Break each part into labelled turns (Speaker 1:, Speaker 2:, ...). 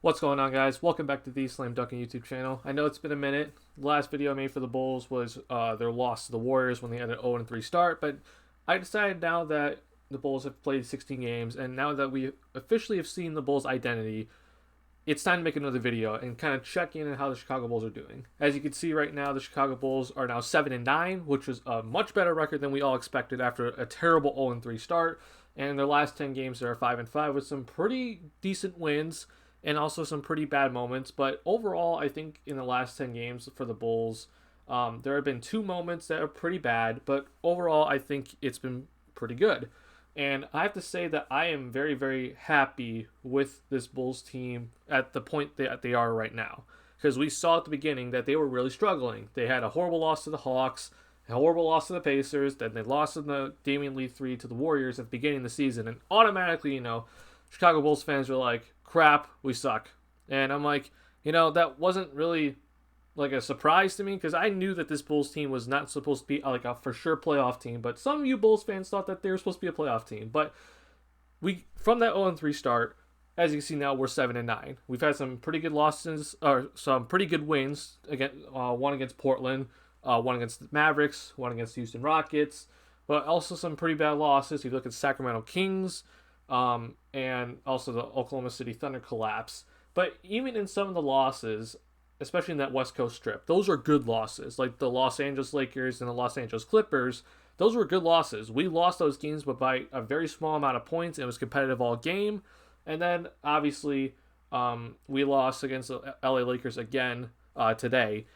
Speaker 1: What's going on, guys? Welcome back to the TheSlamDuncan YouTube channel. I know it's been a minute. The last video I made for the Bulls was their loss to the Warriors when they had an 0-3 start, but I decided now that the Bulls have played 16 games, and now that we officially have seen the Bulls' identity, it's time to make another video and kind of check in on how the Chicago Bulls are doing. As you can see right now, the Chicago Bulls are now 7-9, which was a much better record than we all expected after a terrible 0-3 start. And in their last 10 games, they're 5-5 with some pretty decent wins and also some pretty bad moments. But overall, I think in the last 10 games for the Bulls, there have been two moments that are pretty bad, but overall, I think it's been pretty good. And I have to say that I am very, very happy with this Bulls team at the point that they are right now. Because we saw at the beginning that they were really struggling. They had a horrible loss to the Hawks, a horrible loss to the Pacers, then they lost in the Damian Lee 3 to the Warriors at the beginning of the season. And automatically, Chicago Bulls fans were like, crap, we suck. And I'm like, that wasn't really like a surprise to me because I knew that this Bulls team was not supposed to be like a for sure playoff team. But some of you Bulls fans thought that they were supposed to be a playoff team. But we from that 0-3 start, as you can see now, we're 7-9. We've had some pretty good losses, or some pretty good wins. Again, one against Portland, one against the Mavericks, one against the Houston Rockets, but also some pretty bad losses. You look at Sacramento Kings, and also the Oklahoma City Thunder collapse. But even in some of the losses, especially in that West Coast strip, those are good losses. Like the Los Angeles Lakers and the Los Angeles Clippers, those were good losses. We lost those games, but by a very small amount of points. It was competitive all game. And then, obviously, we lost against the LA Lakers again today.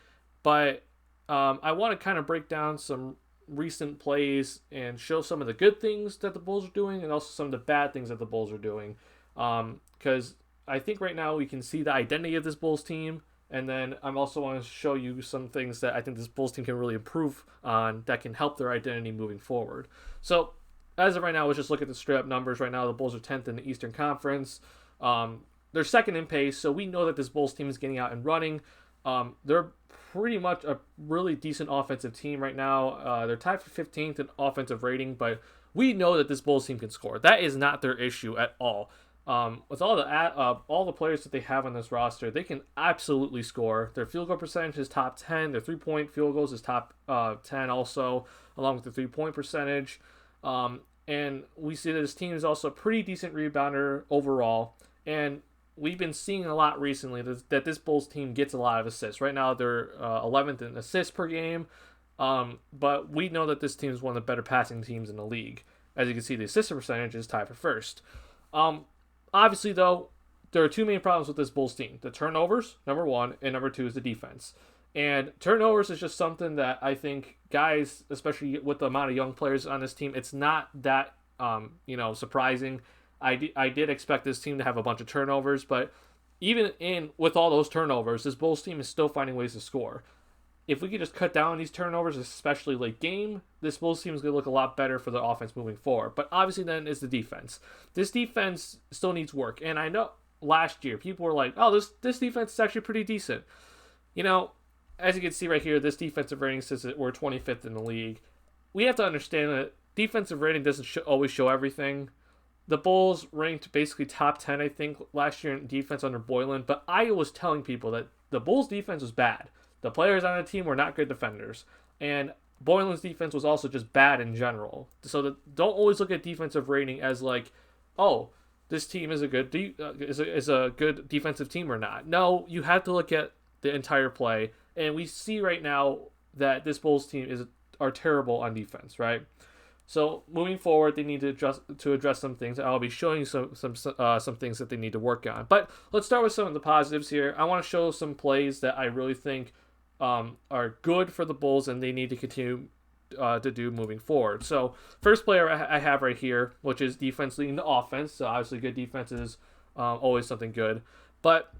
Speaker 1: But I want to kind of break down some recent plays and show some of the good things that the Bulls are doing and also some of the bad things that the Bulls are doing. Because I think right now we can see the identity of this Bulls team. And then I'm also want to show you some things that I think this Bulls team can really improve on that can help their identity moving forward. So as of right now, let's just look at the straight up numbers. Right now, the Bulls are 10th in the Eastern Conference. They're second in pace, so we know that this Bulls team is getting out and running. They're pretty much a really decent offensive team right now. They're tied for 15th in offensive rating, but we know that this Bulls team can score. That is not their issue at all. With all the players that they have on this roster, they can absolutely score. Their field goal percentage is top 10. Their 3-point field goals is top 10 also, along with the 3-point percentage. And we see that this team is also a pretty decent rebounder overall. And we've been seeing a lot recently that this Bulls team gets a lot of assists. Right now, they're 11th in assists per game. But we know that this team is one of the better passing teams in the league. As you can see, the assist percentage is tied for first. Obviously, though, there are two main problems with this Bulls team. The turnovers, number one, and number two is the defense. And turnovers is just something that I think guys, especially with the amount of young players on this team, it's not that, surprising. I did expect this team to have a bunch of turnovers, but even with all those turnovers, this Bulls team is still finding ways to score. If we could just cut down on these turnovers, especially late game, this Bulls team is going to look a lot better for the offense moving forward. But obviously then is the defense. This defense still needs work. And I know last year people were like, oh, this defense is actually pretty decent. As you can see right here, this defensive rating says that we're 25th in the league. We have to understand that defensive rating doesn't always show everything. The Bulls ranked basically top 10, I think, last year in defense under Boylan. But I was telling people that the Bulls defense was bad. The players on the team were not good defenders. And Boylan's defense was also just bad in general. So don't always look at defensive rating as like, oh, this team is a good is a good defensive team or not. No, you have to look at the entire play. And we see right now that this Bulls team are terrible on defense, right? So moving forward, they need to address some things. I'll be showing you some things that they need to work on. But let's start with some of the positives here. I want to show some plays that I really think are good for the Bulls and they need to continue to do moving forward. So first player I have right here, which is defense leading to offense. So obviously good defense is always something good. But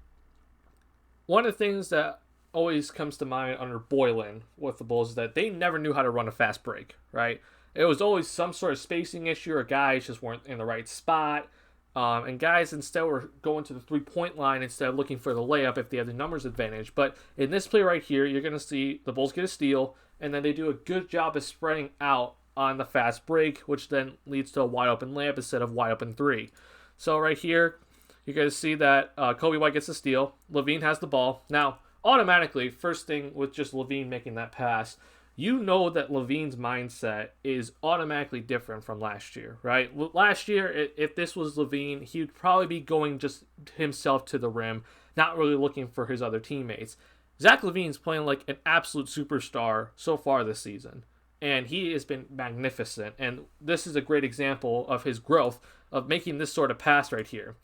Speaker 1: one of the things that always comes to mind under Boylan with the Bulls is that they never knew how to run a fast break, right? It was always some sort of spacing issue or guys just weren't in the right spot. And guys instead were going to the 3-point line instead of looking for the layup if they have the numbers advantage. But in this play right here, you're going to see the Bulls get a steal, and then they do a good job of spreading out on the fast break, which then leads to a wide open layup instead of wide open three. So right here, you're going to see that Kobe White gets the steal. LaVine has the ball. Now, automatically, first thing with just LaVine making that pass, you know that LaVine's mindset is automatically different from last year, right? Last year, if this was LaVine, he would probably be going just himself to the rim, not really looking for his other teammates. Zach LaVine's playing like an absolute superstar so far this season, and he has been magnificent. And this is a great example of his growth of making this sort of pass right here.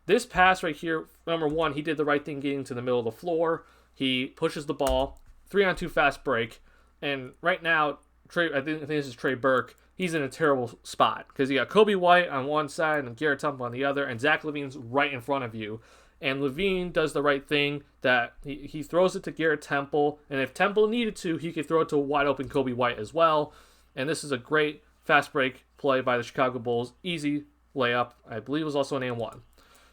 Speaker 1: This pass right here, number one, he did the right thing getting to the middle of the floor. He pushes the ball, 3-on-2 fast break. And right now, I think this is Trey Burke. He's in a terrible spot because you got Kobe White on one side and Garrett Temple on the other, and Zach LaVine's right in front of you. And LaVine does the right thing that he throws it to Garrett Temple, and if Temple needed to, he could throw it to a wide open Kobe White as well. And this is a great fast break play by the Chicago Bulls. Easy layup. I believe it was also an and-one.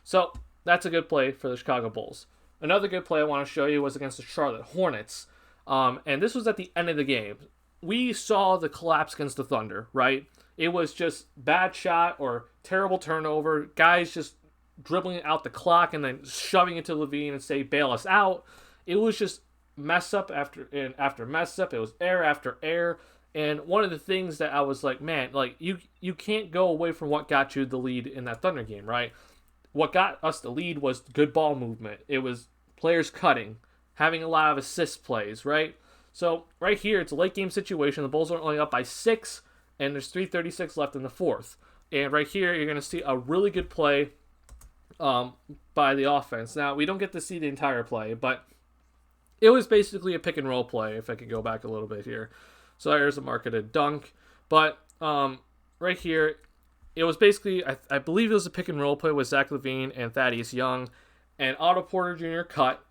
Speaker 1: So that's a good play for the Chicago Bulls. Another good play I want to show you was against the Charlotte Hornets. And this was at the end of the game. We saw the collapse against the Thunder, right? It was just bad shot or terrible turnover. Guys just dribbling out the clock and then shoving it to LaVine and say, bail us out. It was just mess up after mess up. It was error after error. And one of the things that I was like, man, like you can't go away from what got you the lead in that Thunder game, right? What got us the lead was good ball movement. It was players cutting, having a lot of assist plays, right? So right here, it's a late game situation. The Bulls are only up by 6, and there's 3:36 left in the fourth. And right here, you're going to see a really good play by the offense. Now, we don't get to see the entire play, but it was basically a pick and roll play, if I could go back a little bit here. So there's a marketed dunk. But right here, it was basically, I believe it was a pick and roll play with Zach LaVine and Thaddeus Young, and Otto Porter Jr. cut.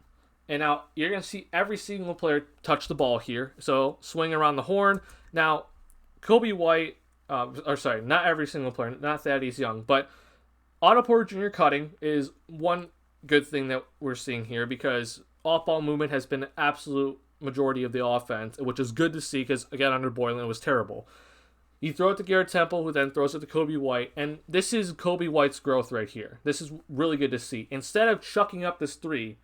Speaker 1: And now you're going to see every single player touch the ball here. So swing around the horn. Now, Kobe White, not every single player, not Thaddeus Young, but Otto Porter Jr. cutting is one good thing that we're seeing here because off-ball movement has been an absolute majority of the offense, which is good to see because, again, under Boylan, it was terrible. You throw it to Garrett Temple, who then throws it to Kobe White, and this is Kobe White's growth right here. This is really good to see. Instead of chucking up this three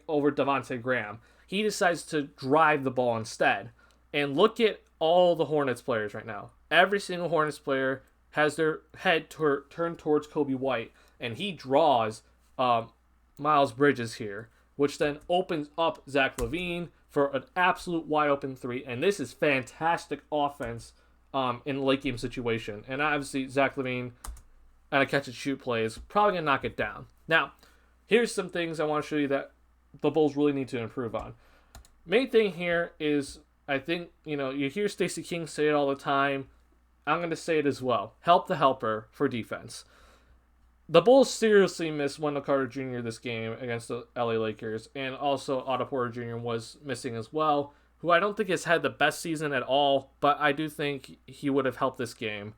Speaker 1: over Devontae Graham, he decides to drive the ball instead. And look at all the Hornets players right now. Every single Hornets player has their head turned towards Kobe White, and he draws Miles Bridges here, which then opens up Zach LaVine for an absolute wide open three. And this is fantastic offense in a late game situation. And obviously, Zach LaVine on a catch and shoot play is probably going to knock it down. Now, here's some things I want to show you that the Bulls really need to improve on. Main thing here is, I think, you hear Stacey King say it all the time. I'm going to say it as well. Help the helper for defense. The Bulls seriously missed Wendell Carter Jr. this game against the LA Lakers, and also Otto Porter Jr. was missing as well, who I don't think has had the best season at all, but I do think he would have helped this game.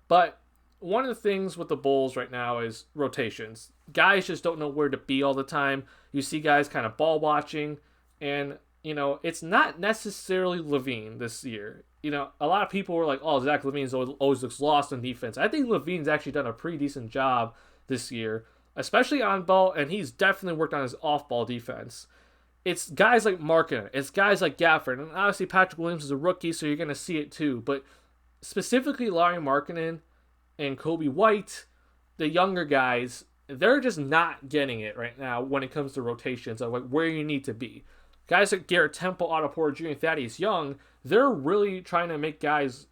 Speaker 1: But one of the things with the Bulls right now is rotations. Guys just don't know where to be all the time. You see guys kind of ball watching, and it's not necessarily LaVine this year. A lot of people were like, oh, Zach LaVine always looks lost on defense. I think LaVine's actually done a pretty decent job this year, especially on ball, and he's definitely worked on his off-ball defense. It's guys like Markkanen, it's guys like Gafford, and obviously Patrick Williams is a rookie, so you're going to see it too. But specifically Lauri Markkanen and Kobe White, the younger guys, they're just not getting it right now when it comes to rotations of like where you need to be. Guys like Garrett Temple, Otto Porter Jr., and Thaddeus Young, they're really trying to make guys,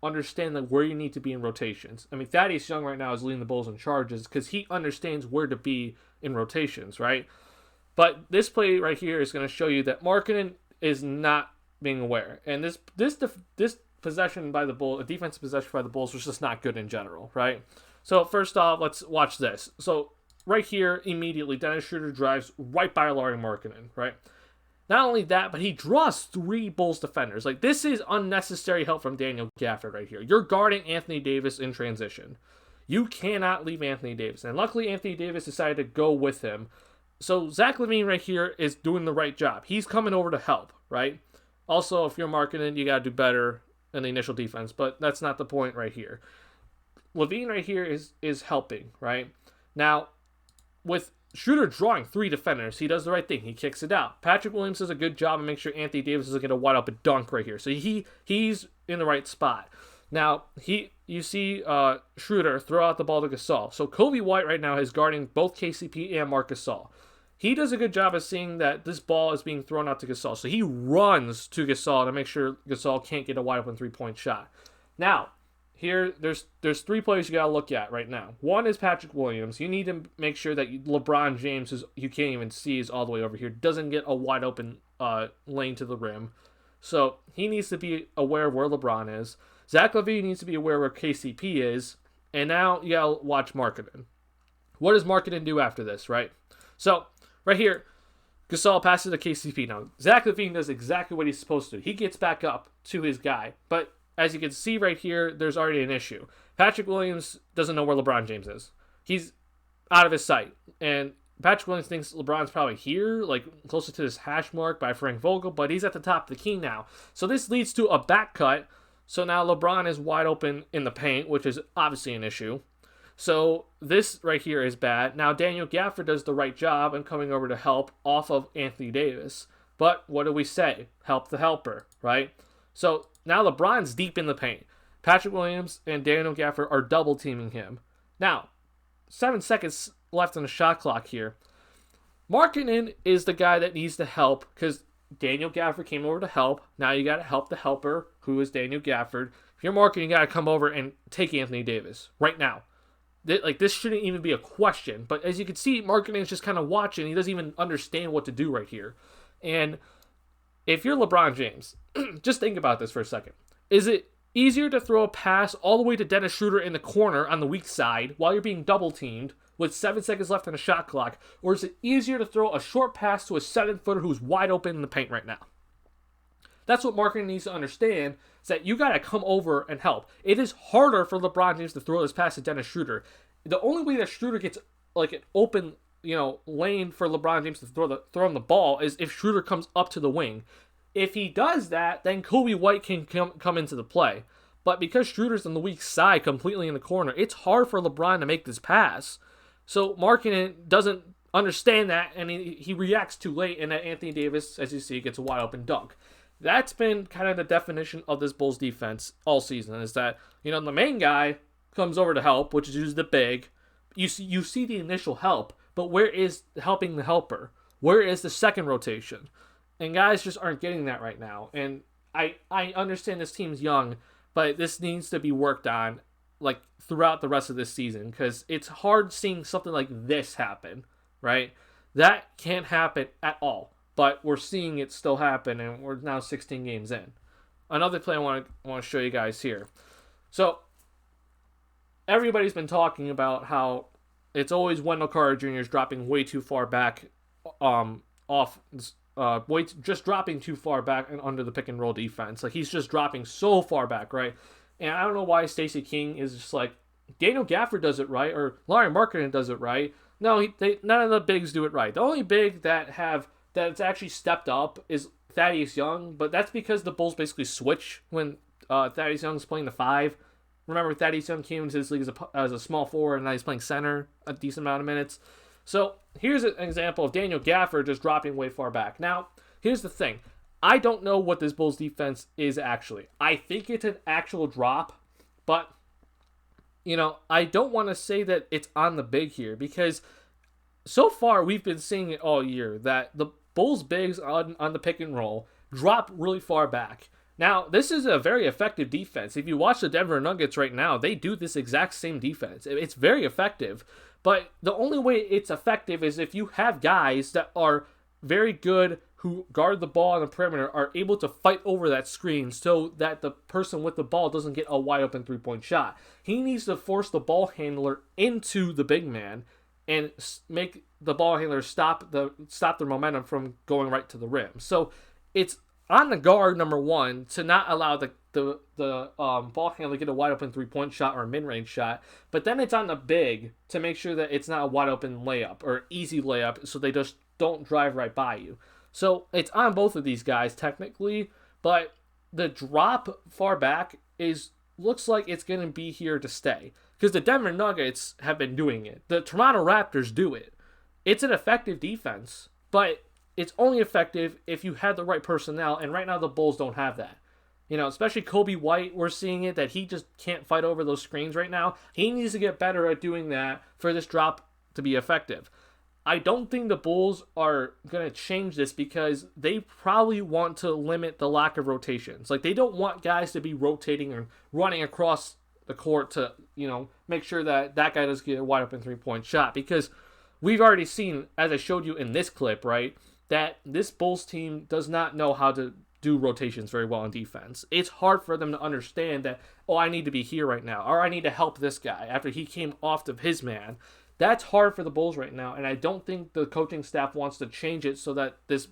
Speaker 1: understand like where you need to be in rotations. I mean, Thaddeus Young right now is leading the Bulls in charges because he understands where to be in rotations, right? But this play right here is going to show you that Markkanen is not being aware. And this possession by the Bulls, a defensive possession by the Bulls, was just not good in general, right? So first off, let's watch this. So right here, immediately, Dennis Schroeder drives right by Lauri Markkanen, right? Not only that, but he draws 3 Bulls defenders. Like, this is unnecessary help from Daniel Gafford right here. You're guarding Anthony Davis in transition. You cannot leave Anthony Davis. And luckily, Anthony Davis decided to go with him. So Zach LaVine right here is doing the right job. He's coming over to help, right? Also, if you're Markkanen, you got to do better in the initial defense. But that's not the point right here. LaVine right here is helping, right? Now, with Schroeder drawing 3 defenders, he does the right thing. He kicks it out. Patrick Williams does a good job and makes sure Anthony Davis doesn't get a wide open dunk right here. So he's in the right spot. Now, you see Schroeder throw out the ball to Gasol. So Kobe White right now is guarding both KCP and Marc Gasol. He does a good job of seeing that this ball is being thrown out to Gasol. So he runs to Gasol to make sure Gasol can't get a wide open 3-point shot. Now, here, there's 3 players you got to look at right now. One is Patrick Williams. You need to make sure that LeBron James, who you can't even see is all the way over here, doesn't get a wide open lane to the rim. So he needs to be aware of where LeBron is. Zach LaVine needs to be aware where KCP is. And now you got to watch Markkanen. What does Markkanen do after this, right? So, right here, Gasol passes to KCP. Now, Zach LaVine does exactly what he's supposed to. He gets back up to his guy. But as you can see right here, there's already an issue. Patrick Williams doesn't know where LeBron James is. He's out of his sight. And Patrick Williams thinks LeBron's probably here, like closer to this hash mark by Frank Vogel, but he's at the top of the key now. So this leads to a back cut. So now LeBron is wide open in the paint, which is obviously an issue. So this right here is bad. Now Daniel Gafford does the right job and coming over to help off of Anthony Davis. But what do we say? Help the helper, right? So now LeBron's deep in the paint. Patrick Williams and Daniel Gafford are double teaming him. Now, 7 seconds left on the shot clock here. Markkanen is the guy that needs to help because Daniel Gafford came over to help. Now you got to help the helper, who is Daniel Gafford. If you're Markkanen, you got to come over and take Anthony Davis right now. This shouldn't even be a question. But as you can see, Markkanen is just kind of watching. He doesn't even understand what to do right here. And if you're LeBron James, just think about this for a second. Is it easier to throw a pass all the way to Dennis Schroeder in the corner on the weak side while you're being double teamed with 7 seconds left on the shot clock? Or is it easier to throw a short pass to a 7-footer who's wide open in the paint right now? That's what Markkanen needs to understand, is that you got to come over and help. It is harder for LeBron James to throw this pass to Dennis Schroeder. The only way that Schroeder gets like an open, lane for LeBron James to throw him the ball is if Schroeder comes up to the wing. If he does that, then Kobe White can come into the play. But because Schroeder's on the weak side completely in the corner, it's hard for LeBron to make this pass. So Markkanen doesn't understand that, and he reacts too late, and Anthony Davis, as you see, gets a wide open dunk. That's been kind of the definition of this Bulls defense all season, is that, the main guy comes over to help, which is usually the big. You see the initial help, but where is helping the helper? Where is the second rotation? And guys just aren't getting that right now. And I understand this team's young, but this needs to be worked on throughout the rest of this season, because it's hard seeing something like this happen, right? That can't happen at all. But we're seeing it still happen, and we're now 16 games in. Another play I want to show you guys here. So, everybody's been talking about how it's always Wendell Carter Jr. is dropping way too far back just dropping too far back and under the pick and roll defense. He's just dropping so far back, right? And I don't know why Stacey King is just like, Daniel Gafford does it right, or Larry Markkanen does it right. No, none of the bigs do it right. The only big that's actually stepped up is Thaddeus Young, but that's because the Bulls basically switch when Thaddeus Young's playing the 5. Remember, Thaddeus Young came into this league as a small forward, and now he's playing center a decent amount of minutes. So here's an example of Daniel Gafford just dropping way far back. Now, here's the thing. I don't know what this Bulls defense is actually. I think it's an actual drop, but, I don't want to say that it's on the big here, because so far we've been seeing it all year, that the Bulls bigs on the pick and roll drop really far back. Now, this is a very effective defense. If you watch the Denver Nuggets right now, they do this exact same defense. It's very effective. But the only way it's effective is if you have guys that are very good, who guard the ball on the perimeter, are able to fight over that screen so that the person with the ball doesn't get a wide open 3-point shot. He needs to force the ball handler into the big man and make the ball handler stop their momentum from going right to the rim. So it's on the guard, number one, to not allow the ball handler to get a wide open 3-point shot or a mid-range shot. But then it's on the big to make sure that it's not a wide open layup or easy layup, so they just don't drive right by you. So it's on both of these guys technically, but the drop far back looks like it's going to be here to stay, because the Denver Nuggets have been doing it. The Toronto Raptors do it. It's an effective defense, but it's only effective if you have the right personnel, and right now the Bulls don't have that. Especially Kobe White, we're seeing it that he just can't fight over those screens right now. He needs to get better at doing that for this drop to be effective. I don't think the Bulls are going to change this because they probably want to limit the lack of rotations. Like, they don't want guys to be rotating and running across the court to, make sure that guy doesn't get a wide open three-point shot, because we've already seen, as I showed you in this clip, right, that this Bulls team does not know how to do rotations very well on defense. It's hard for them to understand that, I need to be here right now, or I need to help this guy after he came off of his man. That's hard for the Bulls right now, and I don't think the coaching staff wants to change it so that this,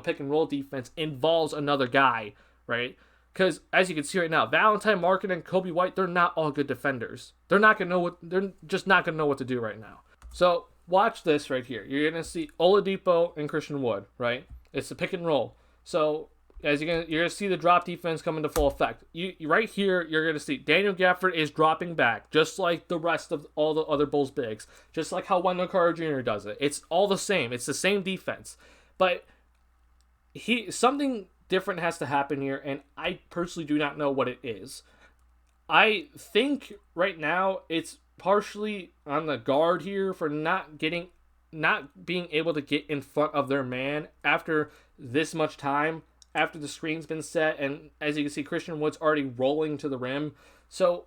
Speaker 1: pick and roll defense involves another guy, right? Because as you can see right now, Valentine, Markkanen, and Kobe White, they're not all good defenders. They're just not gonna know what to do right now. So watch this right here. You're gonna see Oladipo and Christian Wood, right? It's a pick and roll. So as you're gonna see the drop defense come into full effect. You right here, you're gonna see Daniel Gafford is dropping back, just like the rest of all the other Bulls bigs, just like how Wendell Carter Jr. does it. It's all the same. It's the same defense, but something different has to happen here, and I personally do not know what it is. I think right now it's partially on the guard here for not being able to get in front of their man after this much time. After the screen's been set, and as you can see, Christian Wood's already rolling to the rim. So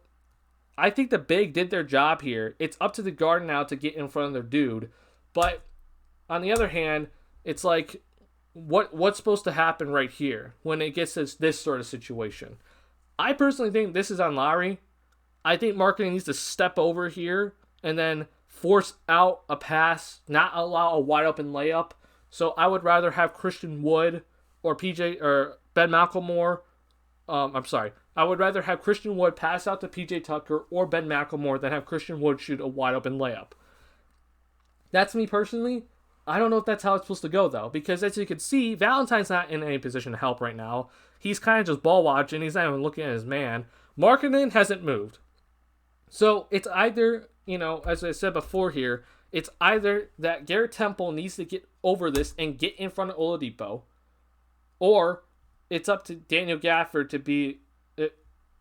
Speaker 1: I think the big did their job here. It's up to the guard now to get in front of their dude. But on the other hand, it's like, what's supposed to happen right here when it gets to this sort of situation? I personally think this is on Lowry. I think Markkanen needs to step over here and then force out a pass, not allow a wide open layup. So I would rather have Christian Wood or Ben McLemore. I would rather have Christian Wood pass out to PJ Tucker or Ben McLemore than have Christian Wood shoot a wide open layup. That's me personally. I don't know if that's how it's supposed to go, though, because as you can see, Valentine's not in any position to help right now. He's kind of just ball watching. He's not even looking at his man. Markkanen hasn't moved. So it's either, as I said before here, it's either that Garrett Temple needs to get over this and get in front of Oladipo, or it's up to Daniel Gafford to be,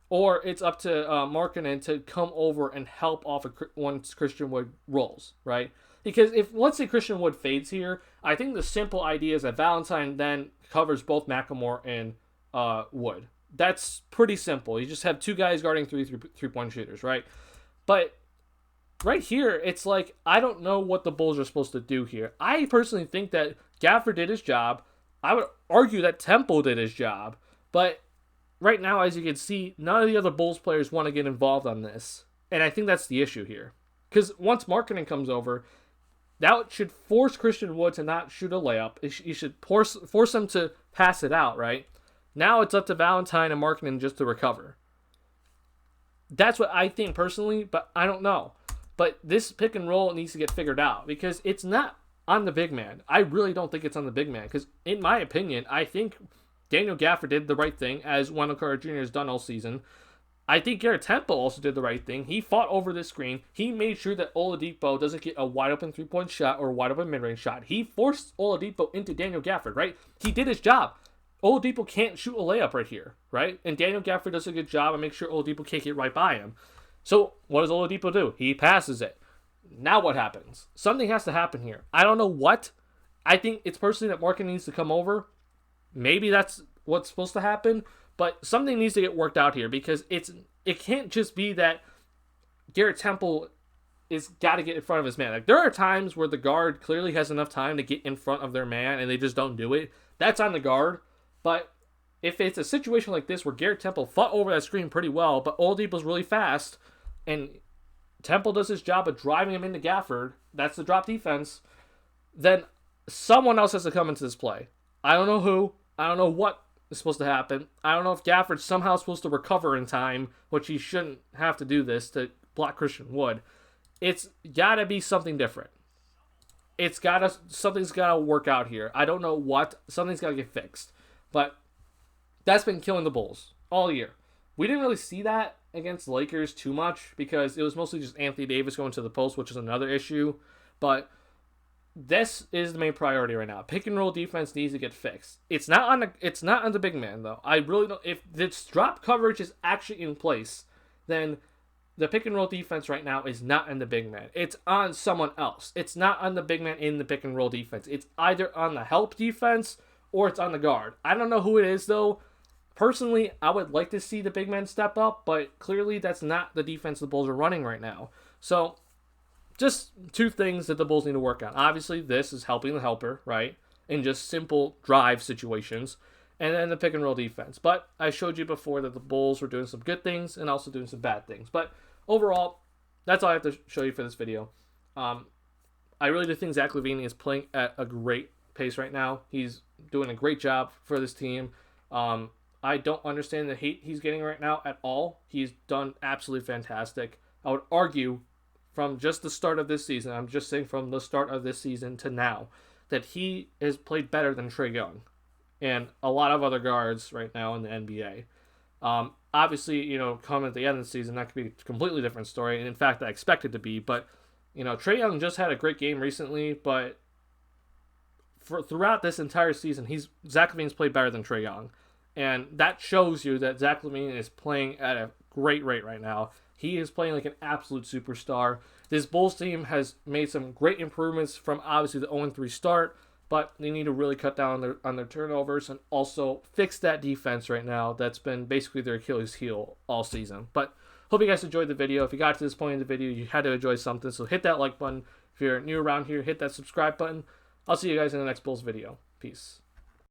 Speaker 1: or it's up to Markkanen to come over and help off once Christian Wood rolls, right? Because if, let's say, Christian Wood fades here, I think the simple idea is that Valentine then covers both McLemore and Wood. That's pretty simple. You just have two guys guarding three-point shooters, right? But right here, it's like, I don't know what the Bulls are supposed to do here. I personally think that Gafford did his job. I would argue that Temple did his job. But right now, as you can see, none of the other Bulls players want to get involved on this. And I think that's the issue here. Because once Markkanen comes over, that should force Christian Wood to not shoot a layup. You should force him to pass it out, right? Now it's up to Valentine and Markkanen just to recover. That's what I think personally, but I don't know. But this pick and roll needs to get figured out because it's not on the big man. I really don't think it's on the big man because, in my opinion, I think Daniel Gafford did the right thing, as Wendell Carter Jr. has done all season. I think Garrett Temple also did the right thing. He fought over the screen. He made sure that Oladipo doesn't get a wide-open three-point shot or a wide-open mid-range shot. He forced Oladipo into Daniel Gafford, right? He did his job. Oladipo can't shoot a layup right here, right? And Daniel Gafford does a good job and makes sure Oladipo can't get right by him. So what does Oladipo do? He passes it. Now what happens? Something has to happen here. I don't know what. I think it's personally that Markkanen needs to come over. Maybe that's what's supposed to happen. But something needs to get worked out here because it can't just be that Garrett Temple is got to get in front of his man. Like, there are times where the guard clearly has enough time to get in front of their man and they just don't do it. That's on the guard. But if it's a situation like this where Garrett Temple fought over that screen pretty well, but Oladipo's really fast and Temple does his job of driving him into Gafford, that's the drop defense, then someone else has to come into this play. I don't know who. I don't know what is supposed to happen. I don't know if Gafford's somehow supposed to recover in time, which he shouldn't have to do this to block Christian Wood. It's got to be something different. Something's got to work out here. I don't know what. Something's got to get fixed. But that's been killing the Bulls all year. We didn't really see that against the Lakers too much because it was mostly just Anthony Davis going to the post, which is another issue. But this is the main priority right now. Pick and roll defense needs to get fixed. It's not on the big man though. I really don't. If this drop coverage is actually in place, then the pick and roll defense right now is not on the big man. It's on someone else. It's not on the big man in the pick and roll defense. It's either on the help defense or it's on the guard. I don't know who it is though. Personally, I would like to see the big man step up, but clearly that's not the defense the Bulls are running right now. So, just two things that the Bulls need to work on. Obviously, this is helping the helper, right? In just simple drive situations. And then the pick and roll defense. But I showed you before that the Bulls were doing some good things and also doing some bad things. But overall, that's all I have to show you for this video. I really do think Zach LaVine is playing at a great pace right now. He's doing a great job for this team. I don't understand the hate he's getting right now at all. He's done absolutely fantastic. I would argue from just the start of this season, I'm just saying from the start of this season to now, that he has played better than Trae Young and a lot of other guards right now in the NBA. Obviously, come at the end of the season, that could be a completely different story. And in fact, I expect it to be. But, Trae Young just had a great game recently. But throughout this entire season, Zach LaVine's played better than Trae Young. And that shows you that Zach LaVine is playing at a great rate right now. He is playing like an absolute superstar. This Bulls team has made some great improvements from obviously the 0-3 start, but they need to really cut down on their turnovers and also fix that defense right now. That's been basically their Achilles heel all season. But hope you guys enjoyed the video. If you got to this point in the video, you had to enjoy something. So hit that like button. If you're new around here, hit that subscribe button. I'll see you guys in the next Bulls video. Peace.